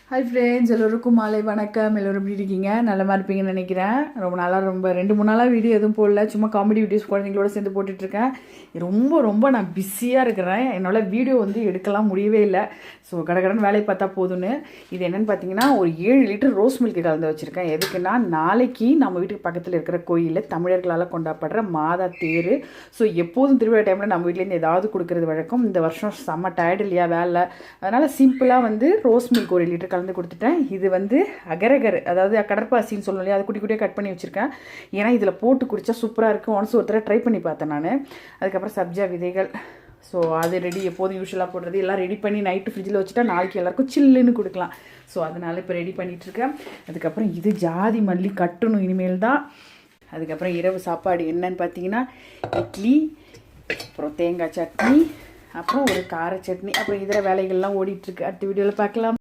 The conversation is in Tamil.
ஹாய் ஃப்ரெண்ட்ஸ், எல்லோருக்கும் மாலை வணக்கம். எல்லோரும் எப்படி இருக்கீங்க? நல்லமா இருப்பீங்கன்னு நினைக்கிறேன். ரொம்ப நாளாக 2-3 நாளாக வீடியோ எதுவும் போடல. சும்மா காமெடி வீடியோஸ் குழந்தைங்களோட சேர்ந்து போட்டுட்ருக்கேன். ரொம்ப நான் பிஸியாக இருக்கிறேன். என்னால் வீடியோ எடுக்கலாம் முடியவே இல்லை. ஸோ கடகடன்னு வேலையை பார்த்தா போதும்னு. இது என்னென்னு பார்த்தீங்கன்னா, ஒரு 7 லிட்டர் ரோஸ் மில்க் கலந்து வச்சுருக்கேன். எதுக்குன்னா, நாளைக்கு நம்ம வீட்டுக்கு பக்கத்தில் இருக்கிற கோயிலில் தமிழர்களால் கொண்டாடுற மாதா தேர். ஸோ எப்போதும் திருவிழா டைமில் நம்ம வீட்டிலேருந்து ஏதாவது கொடுக்குறது வழக்கம். இந்த வருஷம் செம்ம டயர்டு இல்லையா வேலை, அதனால் சிம்பிளாக ரோஸ் மில்க் 1 லிட்டர் கலந்து கொடுத்துட்டேன். இது அகரகர், அதாவது கடற்பாசின்னு சொல்லணும் இல்லையா, அது குட்டி குட்டியாக கட் பண்ணி வச்சுருக்கேன். ஏன்னா இதில் போட்டு குடித்தா சூப்பராக இருக்கும். ஒன்ஸ் ஒருத்தர ட்ரை பண்ணி பார்த்தேன் நான். அதுக்கப்புறம் சப்ஜா விதைகள். ஸோ அது ரெடி, எப்போதும் யூஸ்வலாக போடுறது எல்லாம் ரெடி பண்ணி நைட்டு ஃப்ரிட்ஜில் வச்சுட்டா நாளைக்கு எல்லாருக்கும் சில்லுன்னு கொடுக்கலாம். ஸோ அதனால் இப்போ ரெடி பண்ணிகிட்ருக்கேன். அதுக்கப்புறம் இது ஜாதி மல்லி கட்டணும் இனிமேல் தான். அதுக்கப்புறம் இரவு சாப்பாடு என்னன்னு பார்த்தீங்கன்னா, இட்லி, அப்புறம் தேங்காய் சட்னி, அப்புறம் ஒரு கார சட்னி, அப்புறம் இதர வேலைகள்லாம் ஓடிட்டுருக்கு. அடுத்த வீடியோவில் பார்க்கலாம்.